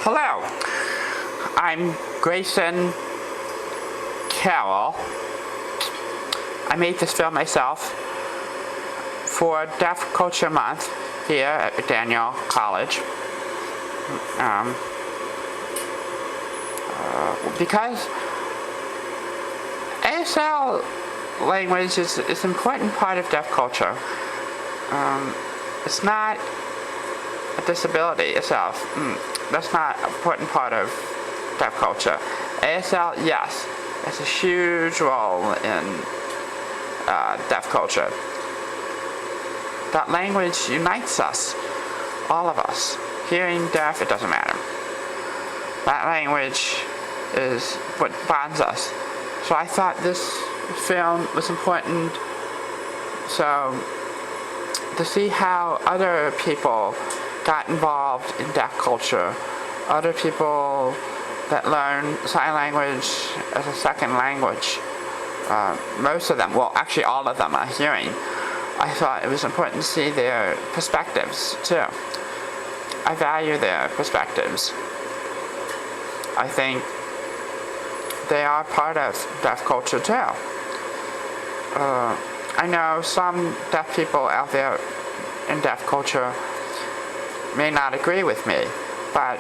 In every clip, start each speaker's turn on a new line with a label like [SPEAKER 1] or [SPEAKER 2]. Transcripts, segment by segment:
[SPEAKER 1] Hello, I'm Grayson Carroll. I made this film myself for Deaf Culture Month here at McDaniel College. Because ASL language is an important part of deaf culture. It's not a disability itself. That's not an important part of deaf culture. ASL, yes, it's a huge role in deaf culture. That language unites us, all of us. Hearing, deaf, it doesn't matter. That language is what bonds us. So I thought this film was important to see how other people got involved in deaf culture, other people that learn sign language as a second language. Most of them, well actually all of them are hearing. I thought it was important to see their perspectives too. I value their perspectives. I think they are part of deaf culture too. I know some deaf people out there in deaf culture may not agree with me, but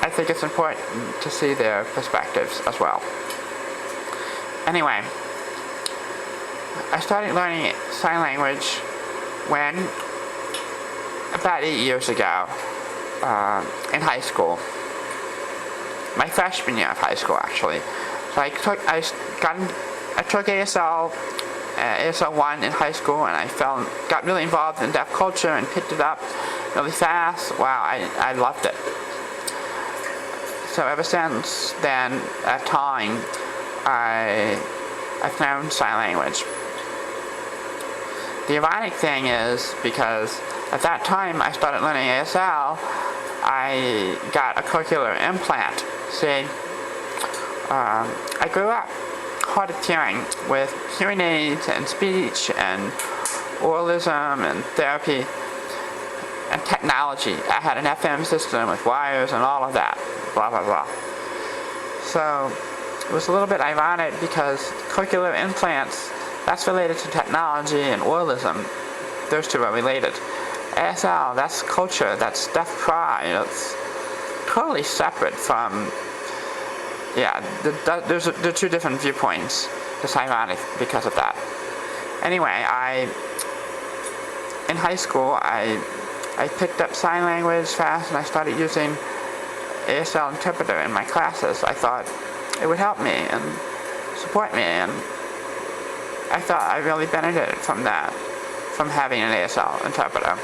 [SPEAKER 1] I think it's important to see their perspectives as well. Anyway, I started learning sign language when, about 8 years ago, in high school. My freshman year of high school, actually. So I took ASL 1 in high school, and I got really involved in deaf culture and picked it up really fast. Wow, I loved it. So ever since then, that time, I've known sign language. The ironic thing is, because at that time I started learning ASL, I got a cochlear implant. See, I grew up hard of hearing with hearing aids and speech and oralism and therapy and technology. I had an FM system with wires and all of that, blah blah blah. So it was a little bit ironic because cochlear implants, that's related to technology, and oralism, those two are related. ASL, that's culture, that's deaf pride, it's totally separate from, they're two different viewpoints. It's ironic because of that. Anyway, in high school, I picked up sign language fast, and I started using ASL interpreter in my classes. I thought it would help me and support me, and I thought I really benefited from that, from having an ASL interpreter.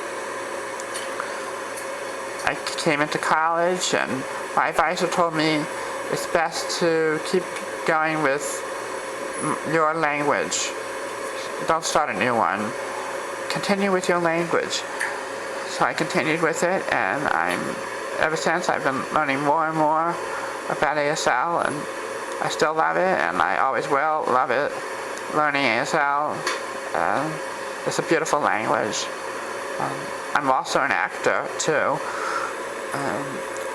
[SPEAKER 1] I came into college, and my advisor told me it's best to keep going with your language. Don't start a new one. Continue with your language. So I continued with it, and ever since I've been learning more and more about ASL, and I still love it, and I always will love it. Learning ASL, it's a beautiful language. I'm also an actor too.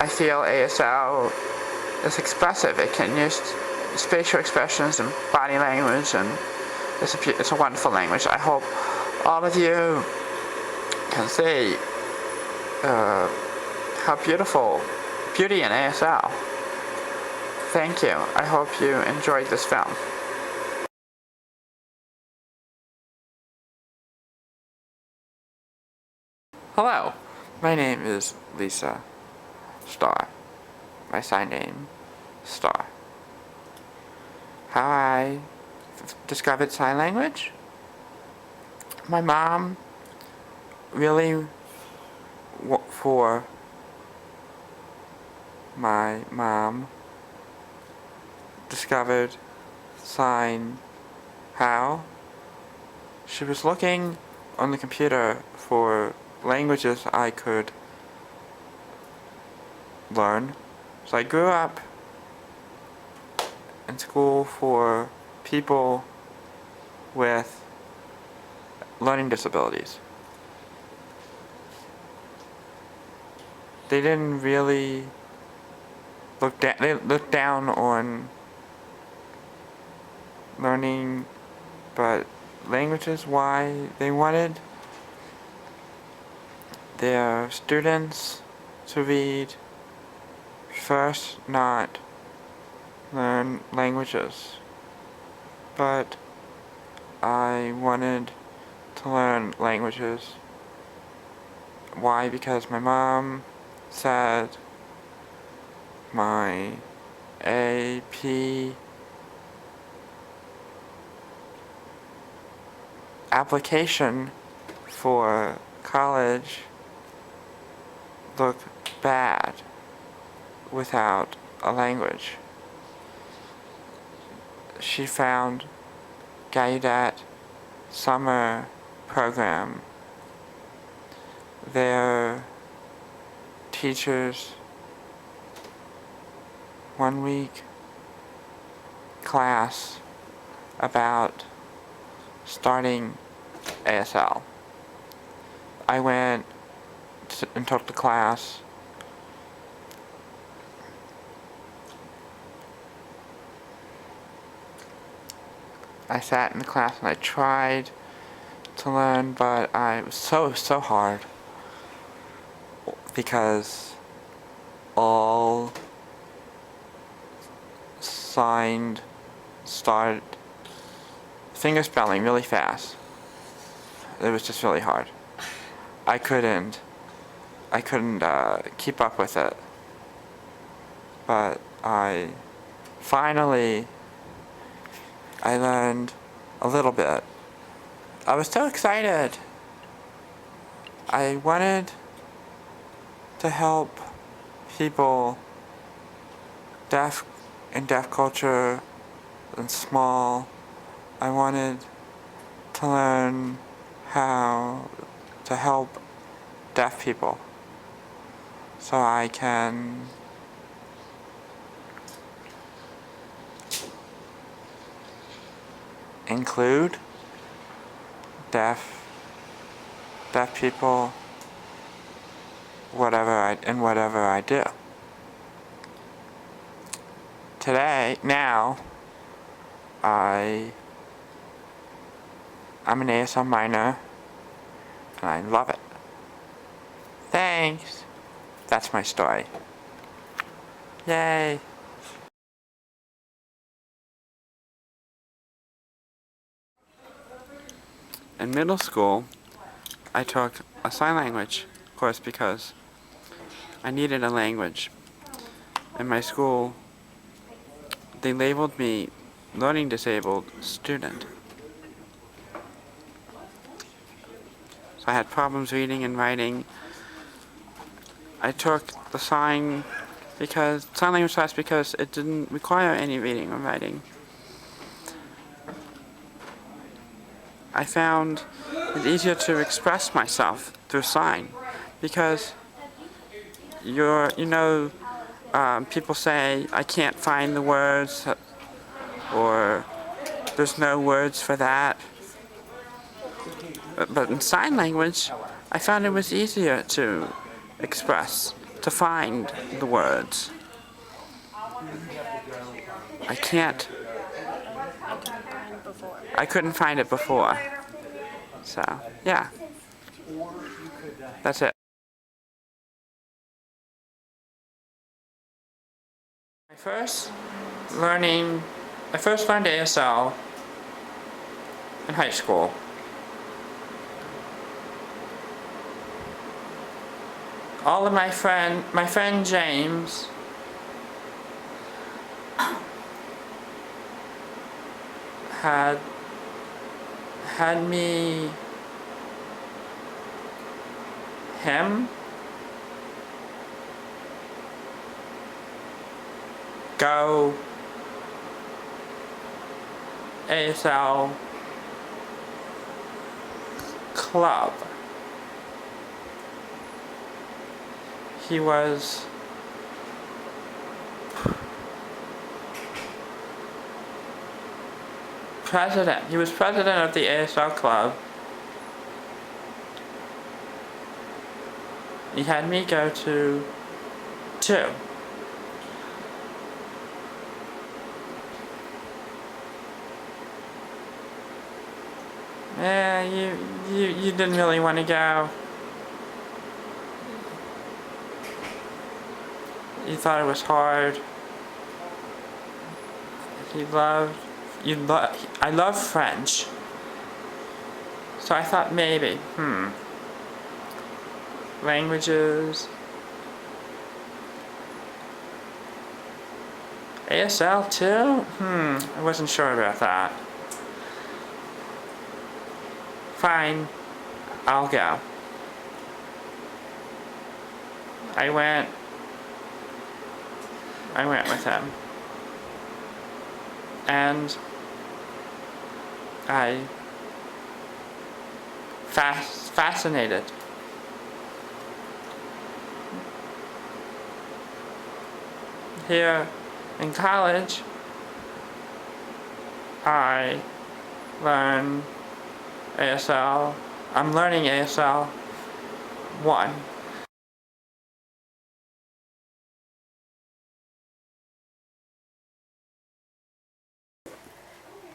[SPEAKER 1] I feel ASL is expressive. It can use spatial expressions and body language, and it's a wonderful language. I hope all of you can see how beauty in ASL. Thank you. I hope you enjoyed this film. Hello, my name is Lisa Starr. My sign name, Starr. How I discovered sign language? My mom discovered sign. How? She was looking on the computer for languages I could learn. So I grew up in school for people with learning disabilities. They didn't really they looked down on learning, but languages, why they wanted their students to read first, not learn languages. But I wanted to learn languages. Why? Because my mom said my AP application for college looked bad without a language. She found Gaudet summer program. Their teachers 1 week class about starting ASL. I went and took the class. I sat in the class and I tried to learn, but it was so hard because all signed started finger spelling really fast. It was just really hard. I couldn't keep up with it. But I learned a little bit. I was so excited. I wanted to help people deaf culture and small. I wanted to learn how to help deaf people so I can include deaf people whatever I do. Now I'm an ASL minor and I love it. Thanks. That's my story. Yay. In middle school, I took a sign language course because I needed a language. In my school, they labeled me learning disabled student. So I had problems reading and writing. I took the sign language class because it didn't require any reading or writing. I found it easier to express myself through sign because people say I can't find the words or there's no words for that. But in sign language, I found it was easier to express, to find the words. I couldn't find it before. So, yeah. That's it. I first learned ASL in high school. All of my friend James had him go ASL club. He was president. He was president of the ASL club. He had me go to 2. Yeah, you didn't really want to go. You thought it was hard. I love French. So I thought maybe, languages. ASL too? I wasn't sure about that. Fine, I'll go. I went with him. And I fascinated. Here in college, I learn ASL. I'm learning ASL 1.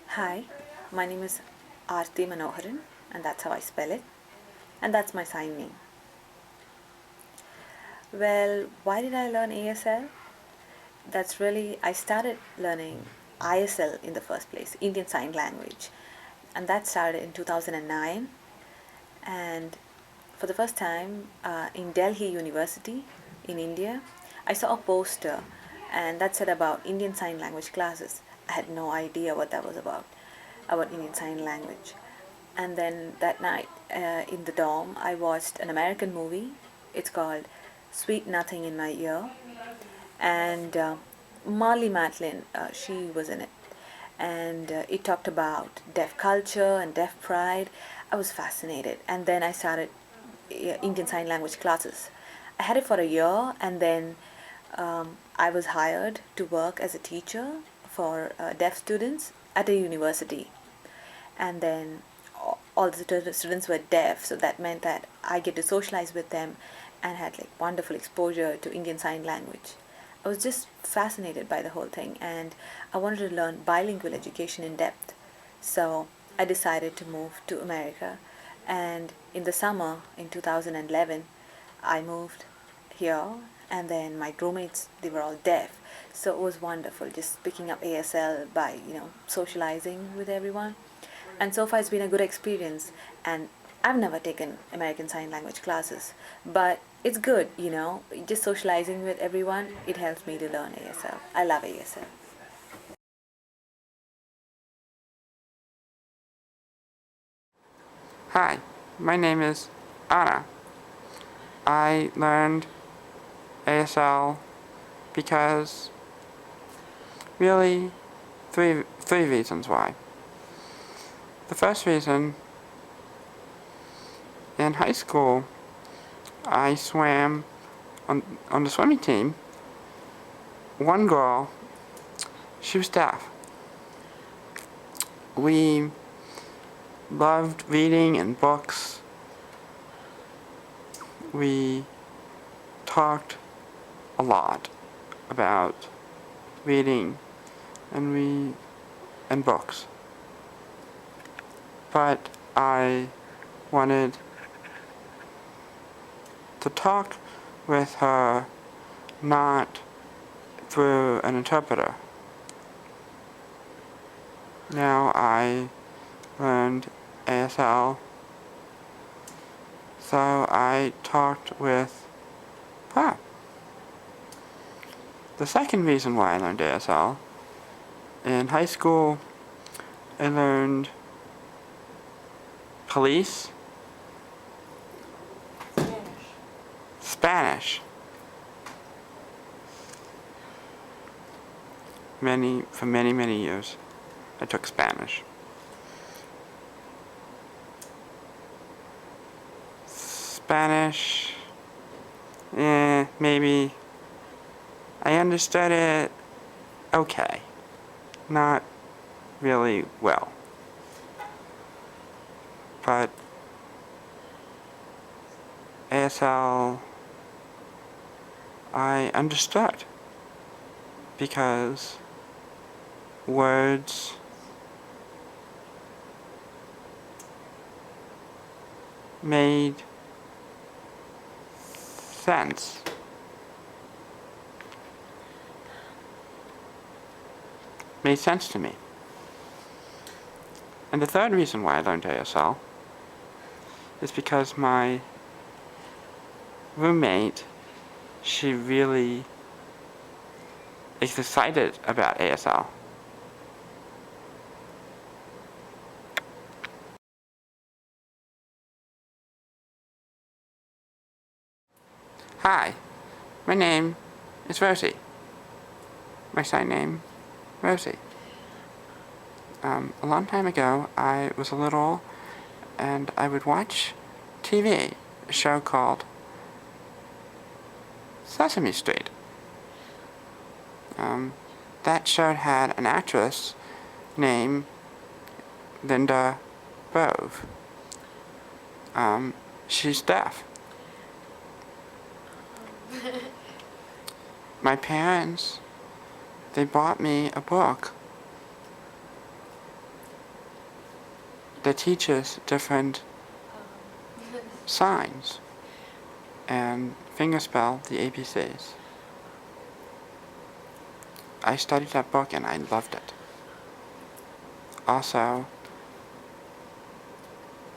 [SPEAKER 2] Hi, my name is Aarti Manoharan, and that's how I spell it, and that's my sign name. Well, why did I learn ASL? I started learning ISL in the first place, Indian Sign Language, and that started in 2009. And for the first time in Delhi University in India, I saw a poster and that said about Indian Sign Language classes. I had no idea what that was about Indian Sign Language. And then that night in the dorm, I watched an American movie. It's called Sweet Nothing in My Ear. And Marley Matlin, she was in it. And it talked about deaf culture and deaf pride. I was fascinated. And then I started Indian Sign Language classes. I had it for a year, and then I was hired to work as a teacher for deaf students at a university. And then all the students were deaf, so that meant that I get to socialize with them and had like wonderful exposure to Indian Sign Language. I was just fascinated by the whole thing, and I wanted to learn bilingual education in depth. So I decided to move to America, and in the summer in 2011 I moved here, and then my roommates, they were all deaf, so it was wonderful just picking up ASL by socializing with everyone. And so far it's been a good experience, and I've never taken American Sign Language classes, but it's good, just socializing with everyone, it helps me to learn ASL. I love ASL.
[SPEAKER 1] Hi, my name is Anna. I learned ASL because really three reasons why. The first reason, in high school, I swam on the swimming team. One girl, she was deaf. We loved reading and books. We talked a lot about reading and books. But I wanted to talk with her not through an interpreter. Now I learned ASL, so I talked with her. The second reason why I learned ASL, in high school I learned police, Spanish. For many years I took Spanish. Spanish, maybe. I understood it okay. Not really well. But ASL, I understood. Because words made sense. Made sense to me. And the third reason why I learned ASL is because my roommate, she really is excited about ASL. Hi, my name is Rosie. My sign name, Rosie. A long time ago, I was little and I would watch TV, a show called Sesame Street. That show had an actress named Linda Bove. She's deaf. My parents, they bought me a book that teaches different signs and fingerspell the ABCs. I studied that book and I loved it. Also,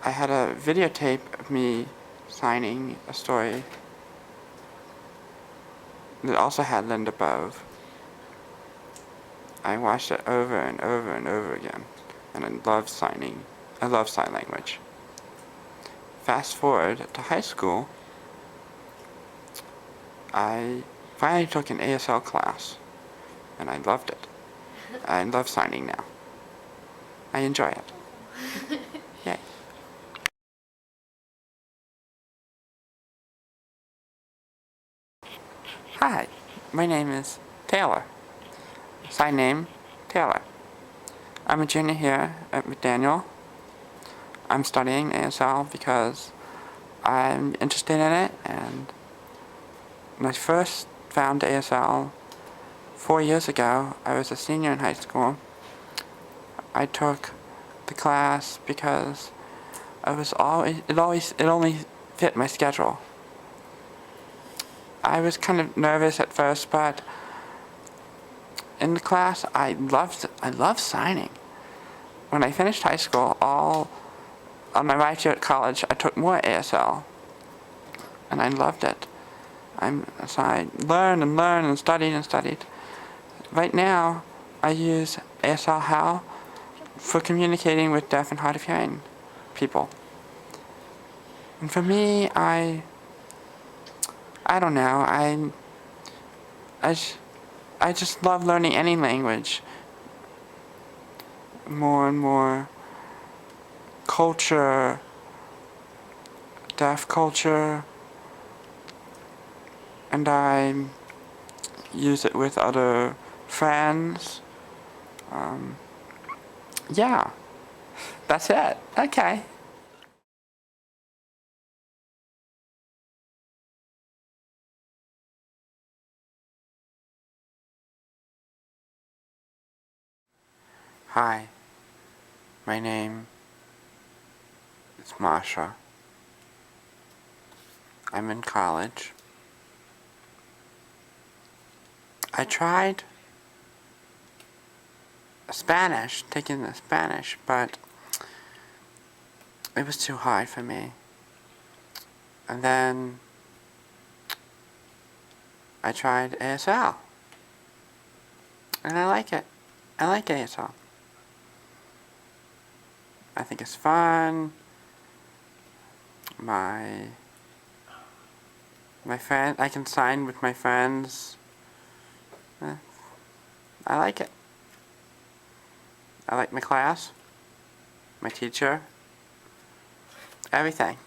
[SPEAKER 1] I had a videotape of me signing a story that also had Linda Bove. I watched it over and over and over again, and I love signing. I love sign language. Fast forward to high school, I finally took an ASL class, and I loved it. I love signing now. I enjoy it. Yay. Hi, my name is Taylor. Sign name, Taylor. I'm a junior here at McDaniel. I'm studying ASL because I'm interested in it, and when I first found ASL 4 years ago, I was a senior in high school. I took the class because it only fit my schedule. I was kind of nervous at first, but in the class, I loved signing. When I finished high school, on my way to college, I took more ASL, and I loved it. So I learned and studied. Right now, I use ASL HAL for communicating with deaf and hard of hearing people. And for me, I don't know, I just love learning any language. More and more culture, deaf culture, and I use it with other friends. Yeah, that's it. Okay. Hi, my name is Masha. I'm in college. I tried taking the Spanish, but it was too hard for me. And then I tried ASL, and I like it. I like ASL. I think it's fun. My friend, I can sign with my friends. I like it. I like my class, my teacher, everything.